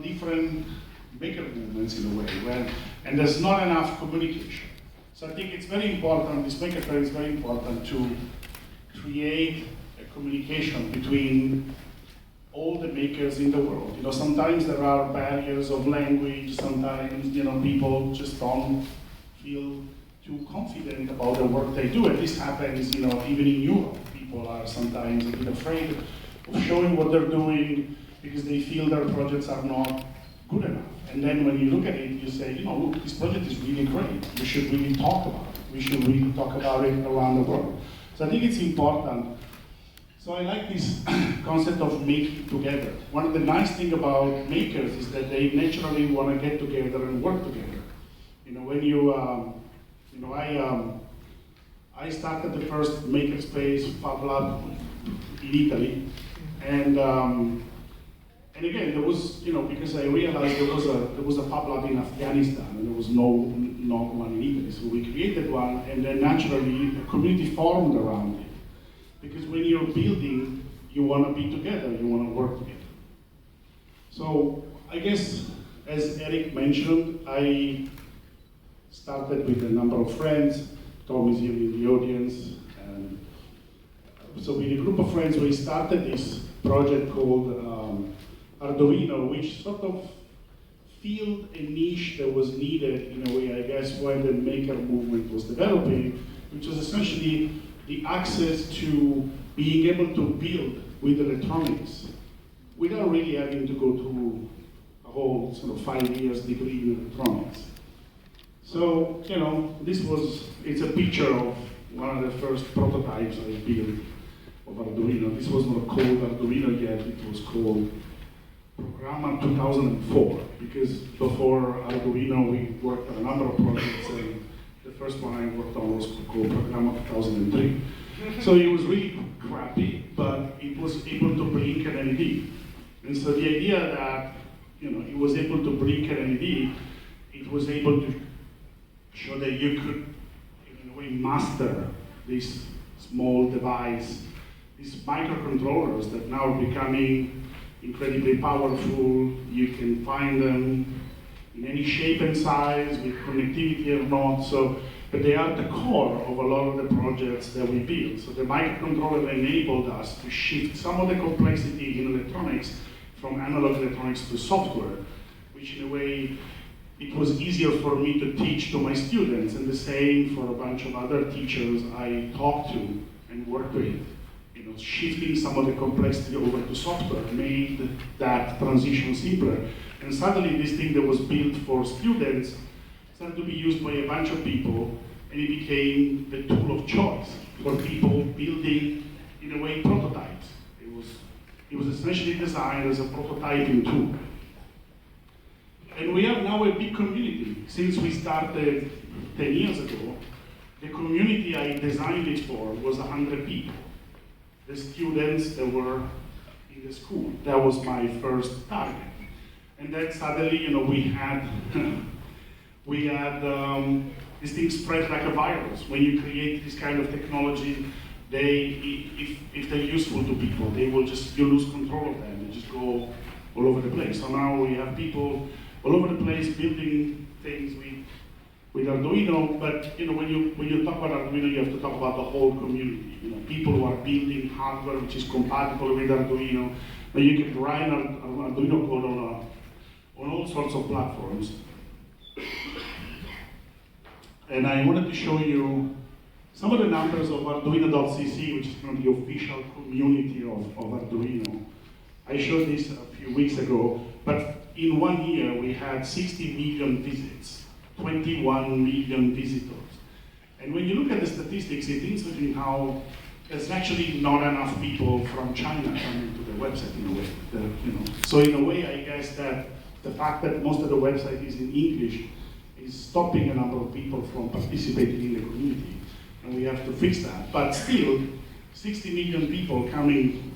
different maker movements in a way, and there's not enough communication. So I think it's very important, this MakerFaire is very important to create a communication between all the makers in the world. Sometimes there are barriers of language, sometimes, people just don't feel too confident about the work they do, and this happens, even in Europe. People are sometimes a bit afraid of showing what they're doing because they feel their projects are not good enough. And then when you look at it, you say, look, this project is really great. We should really talk about it. We should really talk about it around the world. So I think it's important. So I like this concept of making together. One of the nice things about makers is that they naturally want to get together and work together. When you, I started the first makerspace Fab Lab in Italy, and again, there was, because I realized there was a Fab Lab in Afghanistan, and there was no one in Italy, so we created one, and then naturally a community formed around it. Because when you're building, you want to be together, you want to work together. So I guess, as Eric mentioned, I started with a number of friends. Tom is here in the audience. And so with a group of friends, we started this project called Arduino, which sort of filled a niche that was needed in a way, I guess, when the maker movement was developing, which was essentially the access to being able to build with electronics without really having to go through a whole sort of 5 years degree in electronics. So, it's a picture of one of the first prototypes I built of Arduino. This was not called Arduino yet, it was called Programma 2004, because before Arduino we worked on a number of projects, and the first one I worked on was called Programma 2003. So it was really crappy, but it was able to blink an LED. And so the idea that it was able to blink an LED, it was able to show that you could, in a way, master this small device, these microcontrollers that now are becoming incredibly powerful. You can find them in any shape and size, with connectivity or not. But they are the core of a lot of the projects that we build. So the microcontroller enabled us to shift some of the complexity in electronics from analog electronics to software, which in a way, it was easier for me to teach to my students, and the same for a bunch of other teachers I talked to and worked with. Shifting some of the complexity over to software made that transition simpler. And suddenly this thing that was built for students started to be used by a bunch of people, and it became the tool of choice for people building, in a way, prototypes. It was essentially designed as a prototyping tool. And we have now a big community. Since we started 10 years ago, the community I designed it for was 100 people. The students that were in the school. That was my first target. And then suddenly, we had this thing spread like a virus. When you create this kind of technology, if they're useful to people, you lose control of them. They just go all over the place. So now we have people all over the place building things with Arduino, but when you talk about Arduino, you have to talk about the whole community. People who are building hardware which is compatible with Arduino. Now you can write Arduino code on all sorts of platforms. And I wanted to show you some of the numbers of Arduino.cc, which is kind of the official community of Arduino. I showed this a few weeks ago, but in 1 year we had 60 million visits, 21 million visitors. And when you look at the statistics, it's interesting how there's actually not enough people from China coming to the website in a way. So in a way, I guess that the fact that most of the website is in English is stopping a number of people from participating in the community, and we have to fix that. But still, 60 million people coming,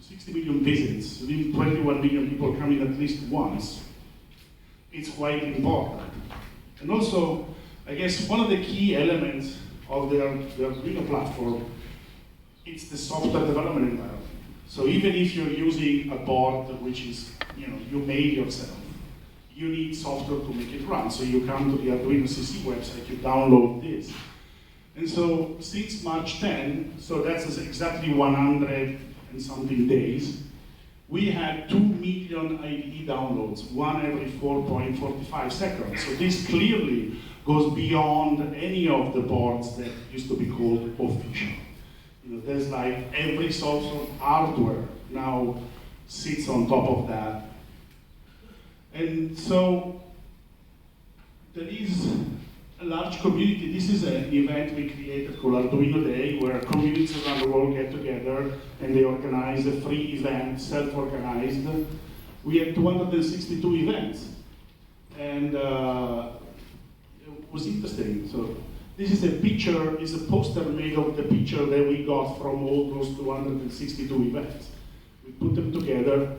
60 million visits, 21 million people coming at least once, it's quite important. And also, I guess one of the key elements of the Arduino platform, it's the software development environment. So even if you're using a board which is, you made yourself, you need software to make it run. So you come to the Arduino CC website, you download this. And so since March 10, so that's exactly 100 and something days, we had 2 million IDE downloads, one every 4.45 seconds. So this clearly goes beyond any of the boards that used to be called official. There's like every source of hardware now sits on top of that. And so there is a large community. This is an event we created called Arduino Day, where communities around the world get together and they organize a free event, self-organized. We had 262 events, and it was interesting. So this is a picture, is a poster made of the picture that we got from all those 262 events. We put them together,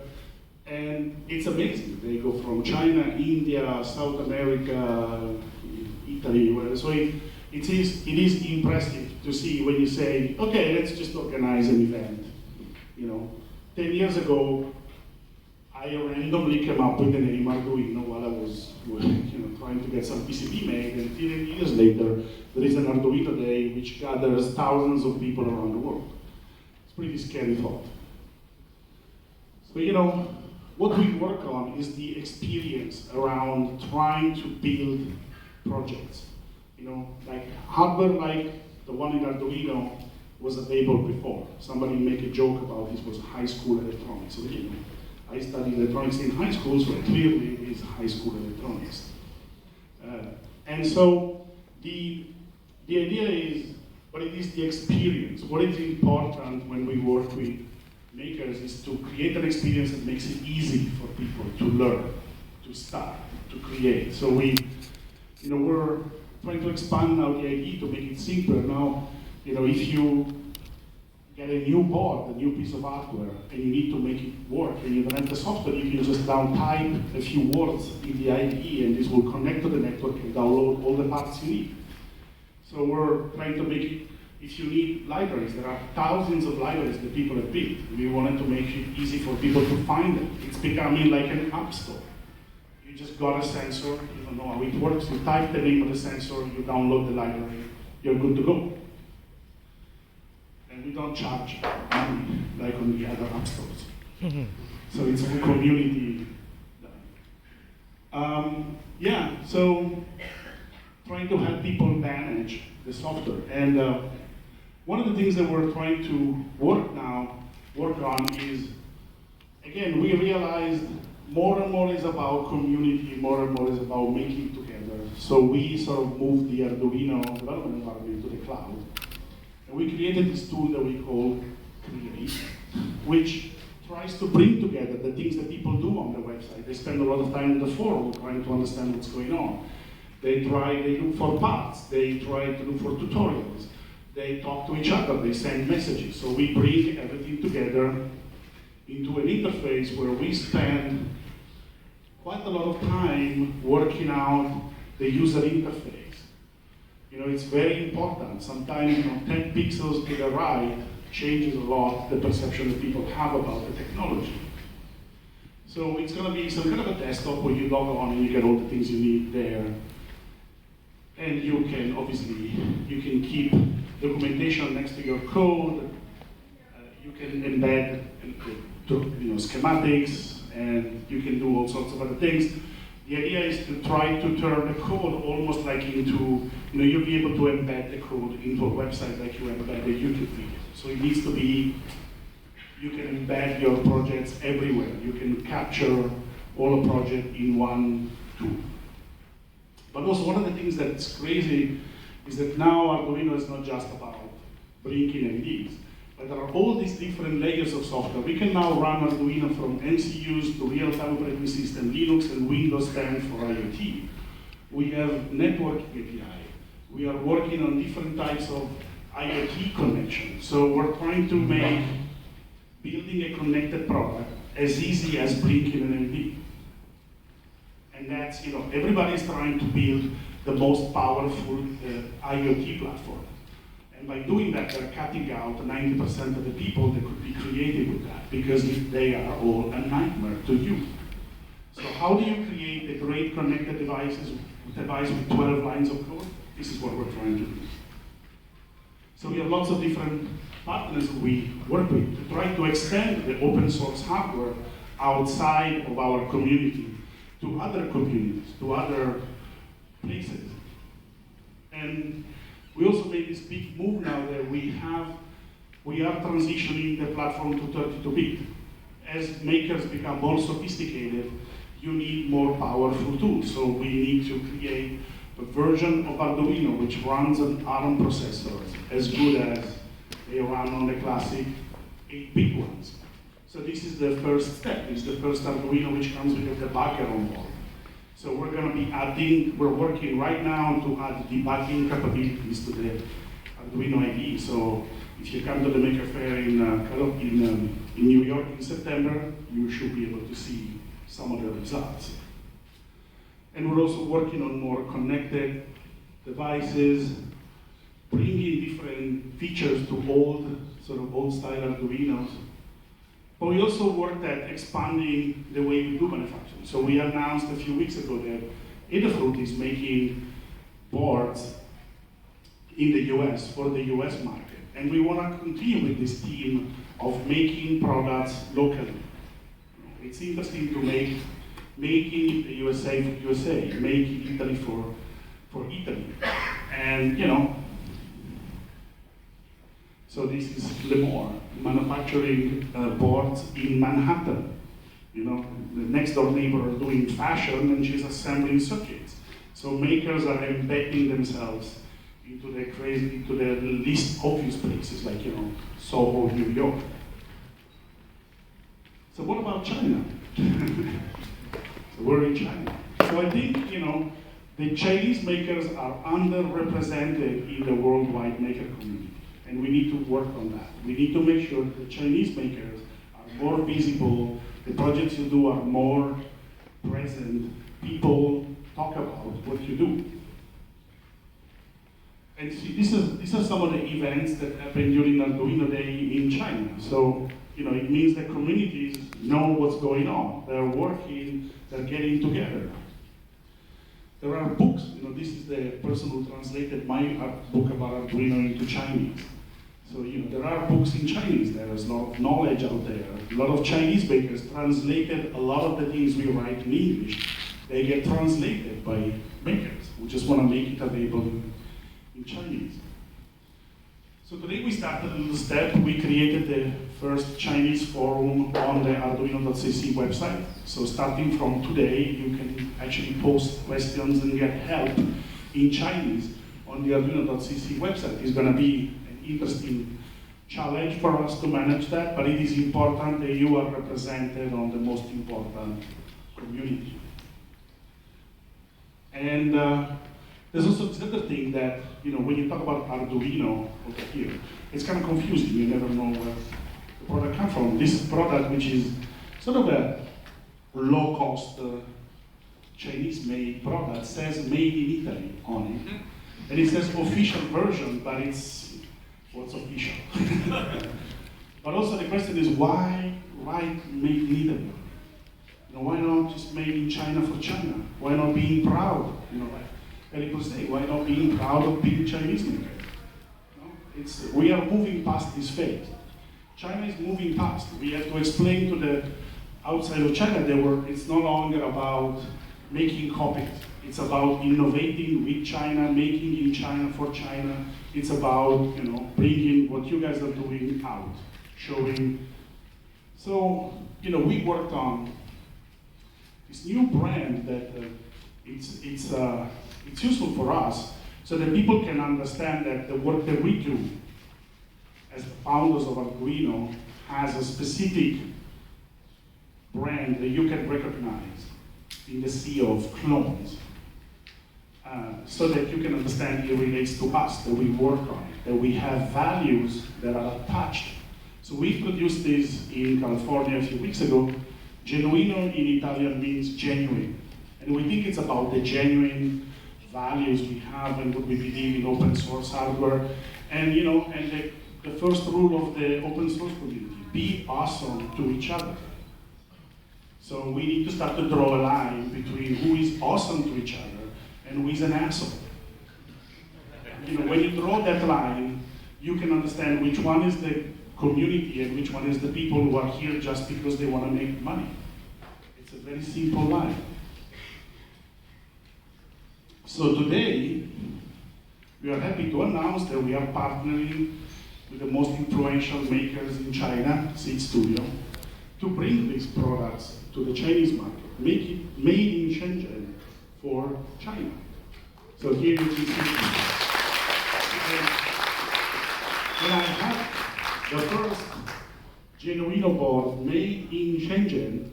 and it's amazing. They go from China, India, South America, Italy. So it is impressive to see when you say, okay, let's just organize an event. 10 years ago, I randomly came up with the name Arduino while I was trying to get some PCB made, and 10 years later, there is an Arduino Day which gathers thousands of people around the world. It's a pretty scary thought. So, what we work on is the experience around trying to build projects. Like hardware like the one in Arduino was available before. Somebody make a joke about this was high school electronics. So, I studied electronics in high school, so clearly it is high school electronics. And so the idea is, what it is the experience. What is important when we work with makers is to create an experience that makes it easy for people to learn, to start, to create. So we're trying to expand now the idea to make it simpler. Now, if you get a new board, a new piece of hardware, and you need to make it work, and you don't have the software, you can just down type a few words in the IDE, and this will connect to the network and download all the parts you need. So we're trying to make it, if you need libraries, there are thousands of libraries that people have built. We wanted to make it easy for people to find them. It's becoming like an app store. You just got a sensor, you don't know how it works, you type the name of the sensor, you download the library, you're good to go. And we don't charge money like on the other app stores. So it's a community. So trying to help people manage the software. And one of the things that we're trying to work on is, again, we realized more and more is about community, more and more is about making together. So we sort of moved the Arduino development environment to the cloud. And we created this tool that we call Create, which tries to bring together the things that people do on the website. They spend a lot of time in the forum trying to understand what's going on. They look for parts, they try to look for tutorials, they talk to each other, they send messages. So we bring everything together into an interface where we spend quite a lot of time working out the user interface. It's very important. Sometimes 10 pixels to the right changes a lot the perception that people have about the technology. So it's going to be some kind of a desktop where you log on and you get all the things you need there. And you can, obviously, keep documentation next to your code. You can embed schematics, and you can do all sorts of other things. The idea is to try to turn the code almost like into, you'll be able to embed the code into a website like you embed a YouTube video. So it needs to be, you can embed your projects everywhere. You can capture all a project in one tool. But also one of the things that's crazy is that now Arduino is not just about bringing LEDs, but there are all these different layers of software. We can now run Arduino from MCUs to real-time operating system, Linux and Windows 10 for IoT. We have networking API. We are working on different types of IoT connections. So we're trying to make building a connected product as easy as bringing an LED. And that's, everybody's trying to build the most powerful IoT platform. And And by doing that, they're cutting out 90% of the people that could be creative with that, because they are all a nightmare to use. So how do you create a great connected device with 12 lines of code? This is what we're trying to do. So we have lots of different partners we work with to try to extend the open source hardware outside of our community to other communities, to other places. And we also made this big move now that we are transitioning the platform to 32-bit. As makers become more sophisticated, you need more powerful tools. So we need to create a version of Arduino which runs on ARM processors as good as they run on the classic 8-bit ones. So this is the first step. It's the first Arduino which comes with a debugger on board. So we're going to be adding, we're working right now to add debugging capabilities to the Arduino IDE. So if you come to the MakerFaire in New York in September, you should be able to see some of the results. And we're also working on more connected devices, bringing different features to old style Arduinos. But we also worked at expanding the way we do manufacturing. So we announced a few weeks ago that Adafruit is making boards in the US for the US market. And we want to continue with this theme of making products locally. It's interesting to make in the USA for USA, make in Italy for Italy. And so this is Lemore manufacturing boards in Manhattan. The next door neighbor is doing fashion and she's assembling circuits. So makers are embedding themselves into the least obvious places like Soho, New York. So what about China? So we're in China. So I think the Chinese makers are underrepresented in the worldwide maker community. And we need to work on that. We need to make sure that the Chinese makers are more visible, the projects you do are more present, people talk about what you do. And see, these are some of the events that happen during Arduino Day in China. So, it means that communities know what's going on. They're working, they're getting together. There are books, this is the person who translated my book about Arduino into Chinese. So, there are books in Chinese, there's a lot of knowledge out there. A lot of Chinese makers translated a lot of the things we write in English. They get translated by makers who just want to make it available in Chinese. So today we started a little step. We created the first Chinese forum on the Arduino.cc website. So starting from today, you can actually post questions and get help in Chinese on the Arduino.cc website. It's going to be an interesting challenge for us to manage that, but it is important that you are represented on the most important community. And there's also this other thing that, when you talk about Arduino over here, it's kind of confusing. You never know where the product comes from. This product, which is sort of a low-cost Chinese-made product, says made in Italy on it. And it says official version, but what's official? But also the question is, why write made in Italy? Why not just made in China for China? Why not being proud? Like people say, why not being proud of being Chinese maker? We are moving past this phase. China is moving past. We have to explain to the outside of China that it's no longer about making copies. It's about innovating with China, making in China for China. It's about bringing what you guys are doing out, showing. So we worked on this new brand that it's useful for us so that people can understand that the work that we do as the founders of Arduino has a specific brand that you can recognize in the sea of clones, so that you can understand it relates to us, that we work on it, that we have values that are attached. So we produced this in California a few weeks ago. Genuino in Italian means genuine. And we think it's about the genuine values we have and what we believe in open source hardware. And the first rule of the open source community: be awesome to each other. So we need to start to draw a line between who is awesome to each other and who is an asshole. When you draw that line, you can understand which one is the community and which one is the people who are here just because they want to make money. It's a very simple line. So today, we are happy to announce that we are partnering with the most influential makers in China, Seed Studio, to bring these products to the Chinese market, make it made in Shenzhen for China. So here you can see. When I have the first Genuino board made in Shenzhen,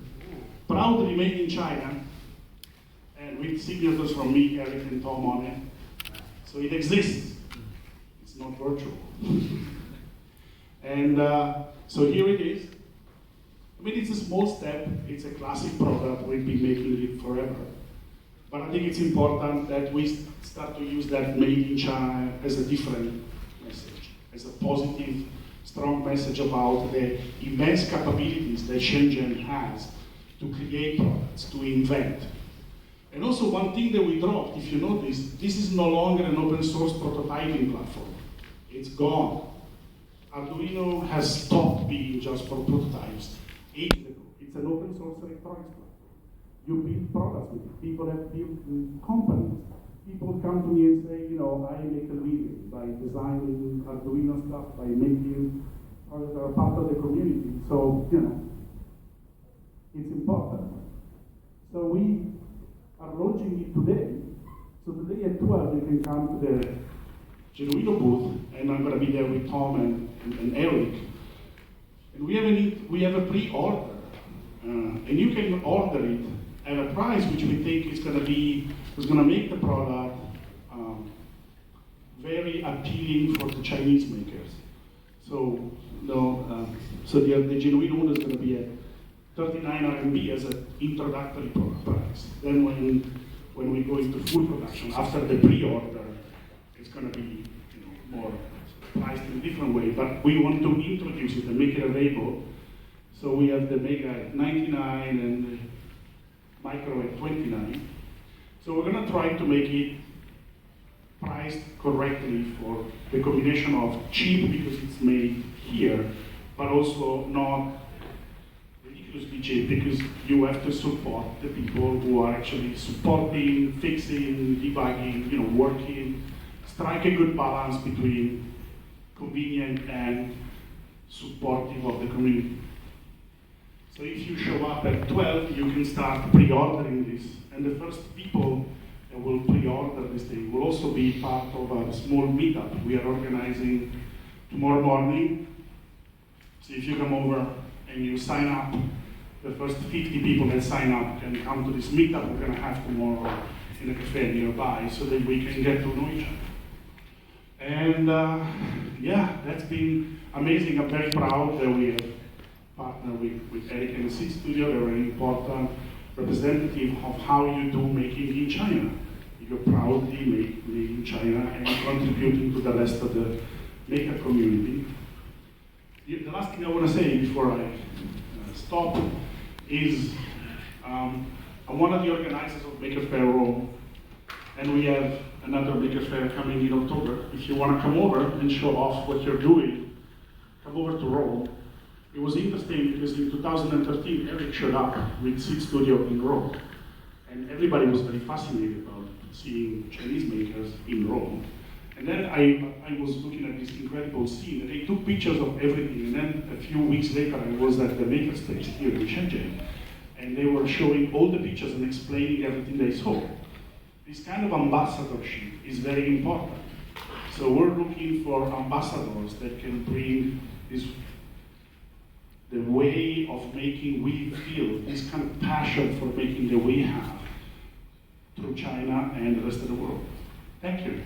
proudly made in China, and with signatures from me, Eric, and Tom on it. So it exists. It's not virtual. And so here it is. I mean, it's a small step. It's a classic product. We've been making it forever. But I think it's important that we start to use that made in China as a different message, as a positive, strong message about the immense capabilities that Shenzhen has to create products, to invent. And also one thing that we dropped, if you notice, this is no longer an open source prototyping platform. It's gone. Arduino has stopped being just for prototypes ages ago. It's an open source electronics platform. You build products with it. People have built companies. People come to me and say, I make a living by designing Arduino stuff, by making products that are part of the community. So, it's important. So we are launching it today. So today at 12, you can come to the Genuino booth, and I'm going to be there with Tom and Eric. And we have a pre-order, and you can order it at a price which we think is going to make the product very appealing for the Chinese makers. So, so the Genuino is going to be at 39 RMB as an introductory price. Then when we go into full production, after the pre-order, it's going to be more priced in a different way. But we want to introduce it and make it available. So we have the Mega at 99 and the Micro at 29. So we're going to try to make it priced correctly for the combination of cheap because it's made here, but also not ridiculously cheap because you have to support the people who are actually supporting, fixing, debugging, working, strike a good balance between convenient and supportive of the community. So if you show up at 12, you can start pre-ordering this. And the first people that will pre-order this thing will also be part of a small meetup we are organizing tomorrow morning. So if you come over and you sign up, the first 50 people that sign up can come to this meetup we're going to have tomorrow in a cafe nearby so that we can get to know each other. And that's been amazing. I'm very proud that we have partnered with Eric and Seed Studio. They're an important representative of how you do making in China. You're proudly made in China and contributing to the rest of the maker community. The last thing I want to say before I stop is I'm one of the organizers of MakerFaire Rome, and we have another MakerFaire coming in October. If you want to come over and show off what you're doing, come over to Rome. It was interesting because in 2013, Eric showed up with Seed Studio in Rome, and everybody was very fascinated about seeing Chinese makers in Rome. And then I was looking at this incredible scene, and they took pictures of everything, and then a few weeks later I was at the MakerSpace here in Shenzhen, and they were showing all the pictures and explaining everything they saw. This kind of ambassadorship is very important. So we're looking for ambassadors that can bring the way of making we feel, this kind of passion for making that we have through China and the rest of the world. Thank you.